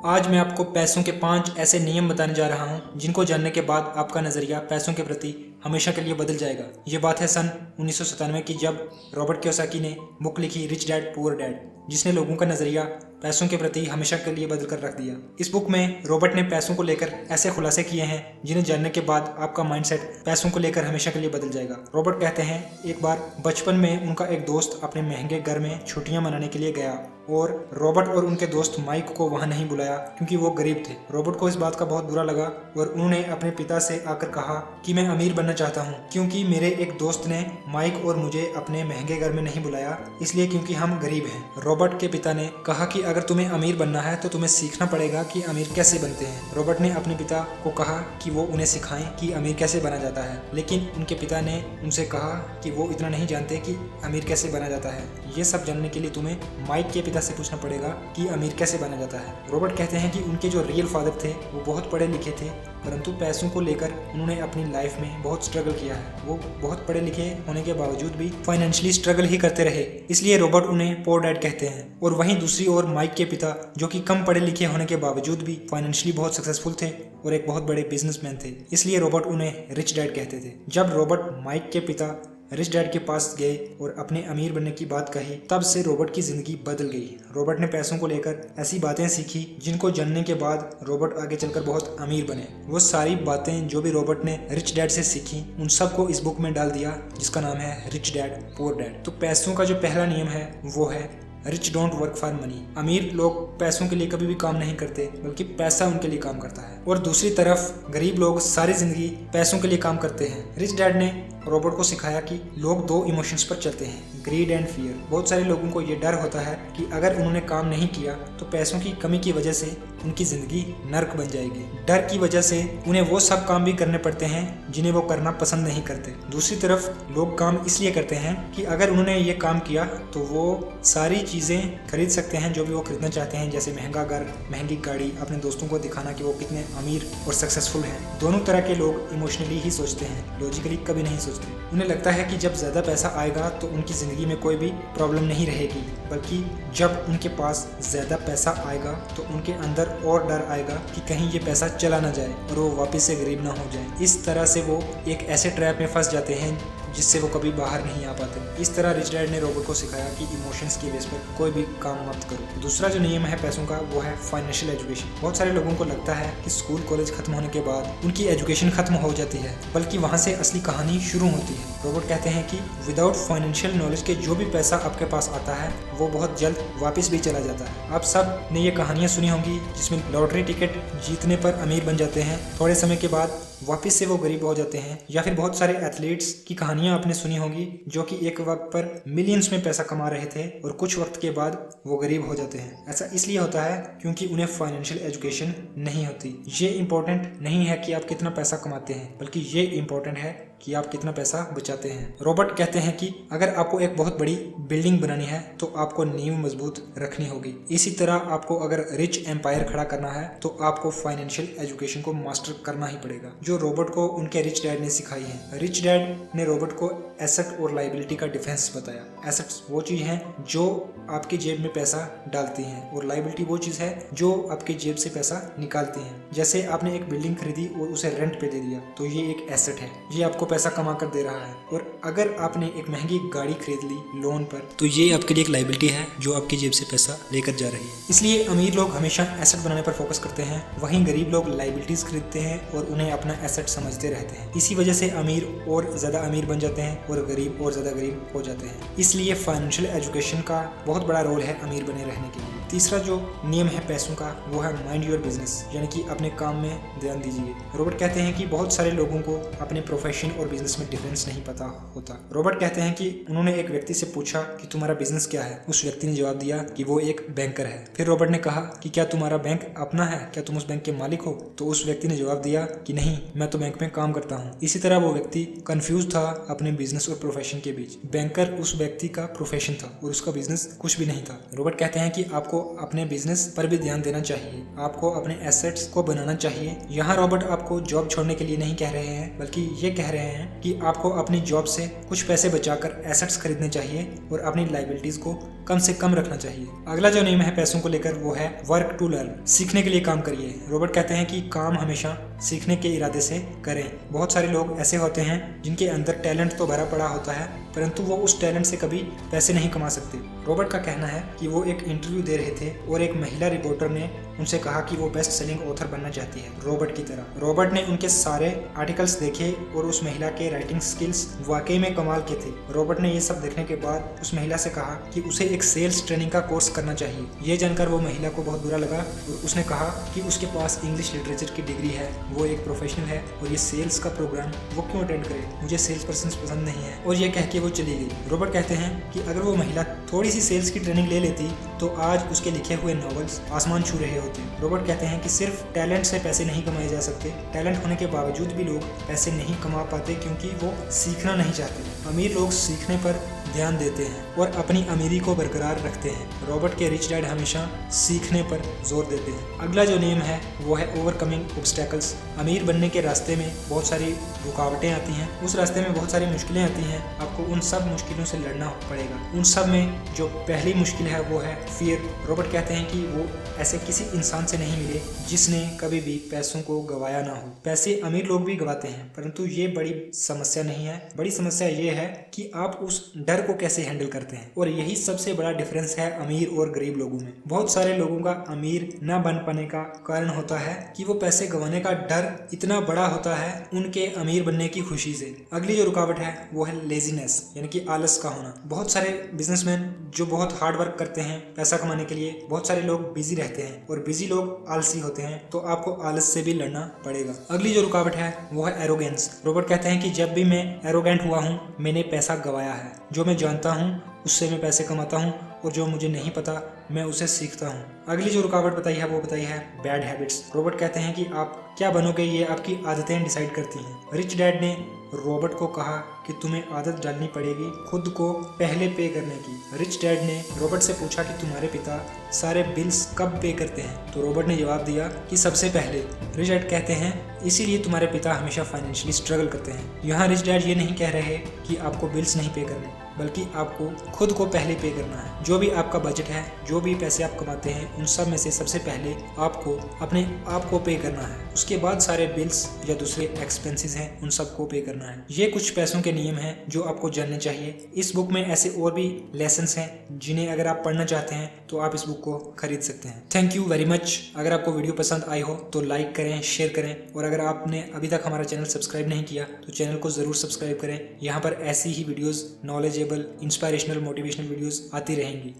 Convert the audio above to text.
आज मैं आपको पैसों के 5 ऐसे नियम बताने जा रहा हूं जिनको जानने के बाद आपका नज़रिया पैसों के प्रति हमेशा के लिए बदल जाएगा। ये बात है सन 1997 की, जब रॉबर्ट कियोसाकी ने बुक लिखी रिच डैड पुअर डैड, जिसने लोगों का नज़रिया पैसों के प्रति हमेशा के लिए बदल कर रख दिया। इस बुक में रॉबर्ट ने पैसों को लेकर ऐसे खुलासे किए हैं जिन्हें जानने के बाद आपका माइंडसेट पैसों को लेकर हमेशा के लिए बदल जाएगा। रॉबर्ट कहते हैं, एक बार बचपन में उनका एक दोस्त अपने महंगे घर में छुट्टियां मनाने के लिए गया और रॉबर्ट और उनके दोस्त माइक को वहां नहीं बुलाया क्योंकि वो गरीब थे। रॉबर्ट को इस बात का बहुत बुरा लगा और उन्होंने अपने पिता से आकर कहा कि मैं अमीर बनना चाहता हूं क्योंकि मेरे एक दोस्त ने माइक और मुझे अपने महंगे घर में नहीं बुलाया, इसलिए क्योंकि हम गरीब हैं। रॉबर्ट के पिता ने कहा कि अगर तुम्हें अमीर बनना है तो तुम्हें सीखना पड़ेगा कि अमीर कैसे बनते हैं। रॉबर्ट ने अपने पिता को कहा कि वो उन्हें सिखाएं कि अमीर कैसे बना जाता है, लेकिन उनके पिता ने उनसे कहा कि वो इतना नहीं जानते कि अमीर कैसे बना जाता है। ये सब जानने के लिए तुम्हें माइक के पिता से पूछना पड़ेगा कि अमीर कैसे बना जाता है। रॉबर्ट कहते हैं कि उनके जो रियल फादर थे वो बहुत पढ़े लिखे थे, परंतु पैसों को लेकर उन्होंने अपनी लाइफ में बहुत स्ट्रगल किया है। वो बहुत पढ़े लिखे होने के बावजूद भी फाइनेंशियली स्ट्रगल ही करते रहे, इसलिए रॉबर्ट उन्हें पोर डैड कहते हैं। और वहीं दूसरी ओर माइक के पिता, जो कि कम पढ़े लिखे होने के बावजूद भी फाइनेंशियली बहुत सक्सेसफुल थे और एक बहुत बड़े बिजनेसमैन थे, इसलिए रॉबर्ट उन्हें रिच डैड कहते थे। जब रॉबर्ट माइक के पिता रिच डैड के पास गए और अपने अमीर बनने की बात कही, तब से रॉबर्ट की जिंदगी बदल गई। रॉबर्ट ने पैसों को लेकर ऐसी बातें सीखी जिनको जानने के बाद रॉबर्ट आगे चलकर बहुत अमीर बने। वो सारी बातें जो भी रॉबर्ट ने रिच डैड से सीखी, उन सबको इस बुक में डाल दिया जिसका नाम है रिच डैड पुअर डैड। तो पैसों का जो पहला नियम है वो है rich don't work for money. अमीर लोग पैसों के लिए कभी भी काम नहीं करते, बल्कि पैसा उनके लिए काम करता है। और दूसरी तरफ गरीब लोग सारी जिंदगी पैसों के लिए काम करते हैं। रिच डैड ने रॉबर्ट को सिखाया कि लोग 2 इमोशंस पर चलते हैं, ग्रीड एंड फियर। बहुत सारे लोगों को ये डर होता है कि अगर उन्होंने काम नहीं किया तो पैसों की कमी की वजह से उनकी जिंदगी नर्क बन जाएगी। डर की वजह से उन्हें वो सब काम भी करने पड़ते हैं जिन्हें वो करना पसंद नहीं करते। दूसरी तरफ लोग काम इसलिए करते हैं कि अगर उन्होंने ये काम किया तो वो सारी चीज़ें खरीद सकते हैं जो भी वो खरीदना चाहते हैं, जैसे महंगा घर, महंगी गाड़ी, अपने दोस्तों को दिखाना कि वो कितने अमीर और सक्सेसफुल हैं। दोनों तरह के लोग इमोशनली ही सोचते हैं, लॉजिकली कभी नहीं सोचते। उन्हें लगता है कि जब ज़्यादा पैसा आएगा तो उनकी ज़िंदगी में कोई भी प्रॉब्लम नहीं रहेगी, बल्कि जब उनके पास ज़्यादा पैसा आएगा तो उनके अंदर और डर आएगा कि कहीं ये पैसा चला ना जाए और वो वापस से गरीब ना हो जाए। इस तरह से वो एक ऐसे ट्रैप में फंस जाते हैं जिससे वो कभी बाहर नहीं आ पाते। इस तरह रिच डैड ने रॉबर्ट को सिखाया कि इमोशंस की बेस पर कोई भी काम मत करो। दूसरा जो नियम है पैसों का वो है फाइनेंशियल एजुकेशन। बहुत सारे लोगों को लगता है कि स्कूल कॉलेज खत्म होने के बाद उनकी एजुकेशन खत्म हो जाती है, बल्कि वहाँ से असली कहानी शुरू होती है। रॉबर्ट कहते हैं कि विदाउट फाइनेंशियल नॉलेज के जो भी पैसा आपके पास आता है वो बहुत जल्द वापस भी चला जाता है। आप सब ने ये कहानियाँ सुनी होंगी जिसमें लॉटरी टिकट जीतने पर अमीर बन जाते हैं, थोड़े समय के बाद वापस से वो गरीब हो जाते हैं। या फिर बहुत सारे एथलीट्स की कहानियां आपने सुनी होगी जो कि एक वक्त पर मिलियंस में पैसा कमा रहे थे और कुछ वक्त के बाद वो गरीब हो जाते हैं। ऐसा इसलिए होता है क्योंकि उन्हें फाइनेंशियल एजुकेशन नहीं होती। ये इम्पोर्टेंट नहीं है कि आप कितना पैसा कमाते हैं, बल्कि ये इम्पोर्टेंट है कि आप कितना पैसा बचाते हैं। रॉबर्ट कहते हैं कि अगर आपको एक बहुत बड़ी बिल्डिंग बनानी है तो आपको नींव मजबूत रखनी होगी। इसी तरह आपको अगर रिच एम्पायर खड़ा करना है तो आपको फाइनेंशियल एजुकेशन को मास्टर करना ही पड़ेगा, जो रॉबर्ट को उनके रिच डैड ने सिखाई है। रिच डैड ने रॉबर्ट को एसेट और लाइबिलिटी का डिफरेंस बताया। एसेट्स वो चीज है जो आपकी जेब में पैसा डालती हैं और लाइबिलिटी वो चीज है जो आपकी जेब से पैसा निकालती है। जैसे आपने एक बिल्डिंग खरीदी और उसे रेंट पे दे दिया तो ये एक एसेट है, ये आपको पैसा कमा कर दे रहा है। और अगर आपने एक महंगी गाड़ी खरीद ली लोन पर तो ये आपके लिए एक लाइबिलिटी है जो आपकी जेब से पैसा लेकर जा रही है। इसलिए अमीर लोग हमेशा एसेट बनाने पर फोकस करते हैं, वहीं गरीब लोग लाइबिलिटीज खरीदते हैं और उन्हें अपना एसेट समझते रहते हैं। इसी वजह से अमीर और ज्यादा अमीर बन जाते हैं और गरीब और ज्यादा गरीब हो जाते हैं। इसलिए फाइनेंशियल एजुकेशन का बहुत बड़ा रोल है अमीर बने रहने के लिए। तीसरा जो नियम है पैसों का वो है माइंड योर बिजनेस, यानी कि अपने काम में ध्यान दीजिए। रॉबर्ट कहते हैं कि बहुत सारे लोगों को अपने प्रोफेशन और बिजनेस में डिफरेंस नहीं पता होता। रॉबर्ट कहते हैं कि उन्होंने एक व्यक्ति से पूछा कि तुम्हारा बिजनेस क्या है। उस व्यक्ति ने जवाब दिया कि वो एक बैंकर है। फिर रॉबर्ट ने कहा कि क्या तुम्हारा बैंक अपना है, क्या तुम उस बैंक के मालिक हो? तो उस व्यक्ति ने जवाब दिया कि नहीं, मैं तो बैंक में काम करता हूँ। इसी तरह वो व्यक्ति कंफ्यूज था अपने बिजनेस और प्रोफेशन के बीच। बैंकर उस व्यक्ति का प्रोफेशन था और उसका बिजनेस कुछ भी नहीं था। रॉबर्ट कहते हैं कि आपको आपको अपने बिजनेस पर भी ध्यान देना चाहिए, आपको अपने एसेट्स को बनाना चाहिए। यहाँ रॉबर्ट आपको जॉब छोड़ने के लिए नहीं कह रहे हैं, बल्कि ये कह रहे हैं कि आपको अपनी जॉब से कुछ पैसे बचाकर एसेट्स खरीदने चाहिए और अपनी लायबिलिटीज को कम से कम रखना चाहिए। अगला जो नियम है पैसों को लेकर वो है वर्क टू लर्न, सीखने के लिए काम करिए। रॉबर्ट कहते हैं कि काम हमेशा सीखने के इरादे से करें। बहुत सारे लोग ऐसे होते हैं जिनके अंदर टैलेंट तो भरा पड़ा होता है, परंतु वो उस टैलेंट से कभी पैसे नहीं कमा सकते। रॉबर्ट का कहना है कि वो एक इंटरव्यू दे रहे थे और एक महिला रिपोर्टर ने उनसे कहा कि वो बेस्ट सेलिंग ऑथर बनना चाहती है रॉबर्ट की तरह। रॉबर्ट ने उनके सारे आर्टिकल्स देखे और उस महिला के राइटिंग स्किल्स वाकई में कमाल के थे। रॉबर्ट ने ये सब देखने के बाद उस महिला से कहा कि उसे एक सेल्स ट्रेनिंग का कोर्स करना चाहिए। ये जानकर वो महिला को बहुत बुरा लगा और उसने कहा कि उसके पास इंग्लिश लिटरेचर की डिग्री है, वो एक प्रोफेशनल है और ये सेल्स का प्रोग्राम वो क्यों अटेंड करे, मुझे सेल्स पर्सन पसंद नहीं है। और ये कह के वो चली गई। रॉबर्ट कहते हैं कि अगर वो महिला थोड़ी सी सेल्स की ट्रेनिंग ले लेती तो आज उसके लिखे हुए नॉवेल्स आसमान छू रहे होते। रॉबर्ट कहते हैं कि सिर्फ टैलेंट से पैसे नहीं कमाए जा सकते, टैलेंट होने के बावजूद भी लोग पैसे नहीं कमा पाते क्योंकि वो सीखना नहीं चाहते। अमीर लोग सीखने पर ध्यान देते हैं और अपनी अमीरी को बरकरार रखते हैं। रॉबर्ट के रिच डैड हमेशा सीखने पर जोर देते हैं। अगला जो नियम है वो है ओवरकमिंग ऑब्स्टेकल्स। अमीर बनने के रास्ते में बहुत सारी रुकावटें आती हैं, उस रास्ते में बहुत सारी मुश्किलें आती हैं, आपको उन सब मुश्किलों से लड़ना पड़ेगा। उन सब में जो पहली मुश्किल है वो है फियर। रॉबर्ट कहते हैं कि वो ऐसे किसी इंसान से नहीं मिले जिसने कभी भी पैसों को गवाया ना हो। पैसे अमीर लोग भी गवाते हैं, परंतु ये बड़ी समस्या नहीं है। बड़ी समस्या ये है कि आप उस डर को कैसे हैंडल करते हैं, और यही सबसे बड़ा डिफरेंस है अमीर और गरीब लोगों में। बहुत सारे लोगों का अमीर न बन पाने का कारण होता है कि वो पैसे गंवाने का डर इतना बड़ा होता है उनके अमीर बनने की खुशी से। अगली जो रुकावट है वो है लेजीनेस, यानी कि आलस का होना। बहुत सारे बिजनेसमैन जो बहुत हार्ड वर्क करते हैं पैसा कमाने के लिए, बहुत सारे लोग बिजी रहते हैं और बिजी लोग आलसी होते हैं, तो आपको आलस से भी लड़ना पड़ेगा। अगली जो रुकावट है वो है एरोगेंस। रॉबर्ट कहते हैं कि जब भी मैं एरोगेंट हुआ हूँ मैंने पैसा गंवाया है। जो मैं जानता हूँ उससे मैं पैसे कमाता हूँ और जो मुझे नहीं पता मैं उसे सीखता हूँ। अगली जो रुकावट बताई है वो बताई है बैड हैबिट्स। रॉबर्ट कहते हैं कि आप क्या बनोगे ये आपकी आदतें डिसाइड करती हैं। रिच डैड ने रॉबर्ट को कहा कि तुम्हें आदत डालनी पड़ेगी खुद को पहले पे करने की। रिच डैड ने रॉबर्ट से पूछा कि तुम्हारे पिता सारे बिल्स कब पे करते हैं, तो रॉबर्ट ने जवाब दिया कि सबसे पहले। रिच डैड कहते हैं इसीलिए तुम्हारे पिता हमेशा फाइनेंशियली स्ट्रगल करते हैं। यहाँ रिच डैड ये नहीं कह रहे कि आपको बिल्स नहीं पे करने, बल्कि आपको खुद को पहले पे करना है। जो भी आपका बजट है, जो भी पैसे आप कमाते हैं, उन सब में से सबसे पहले आपको अपने आप को पे करना है। उसके बाद सारे बिल्स या दूसरे एक्सपेंसेस हैं उन सबको पे करना है। ये कुछ पैसों के नियम हैं जो आपको जानने चाहिए। इस बुक में ऐसे और भी लेसन्स हैं जिन्हें अगर आप पढ़ना चाहते हैं तो आप इस बुक को खरीद सकते हैं। Thank you very much. अगर आपको वीडियो पसंद आई हो तो लाइक करें, शेयर करें, और अगर आपने अभी तक हमारा चैनल सब्सक्राइब नहीं किया तो चैनल को ज़रूर सब्सक्राइब करें। यहाँ पर ऐसी ही videos, knowledgeable, inspirational, motivational videos आती रहेंगी।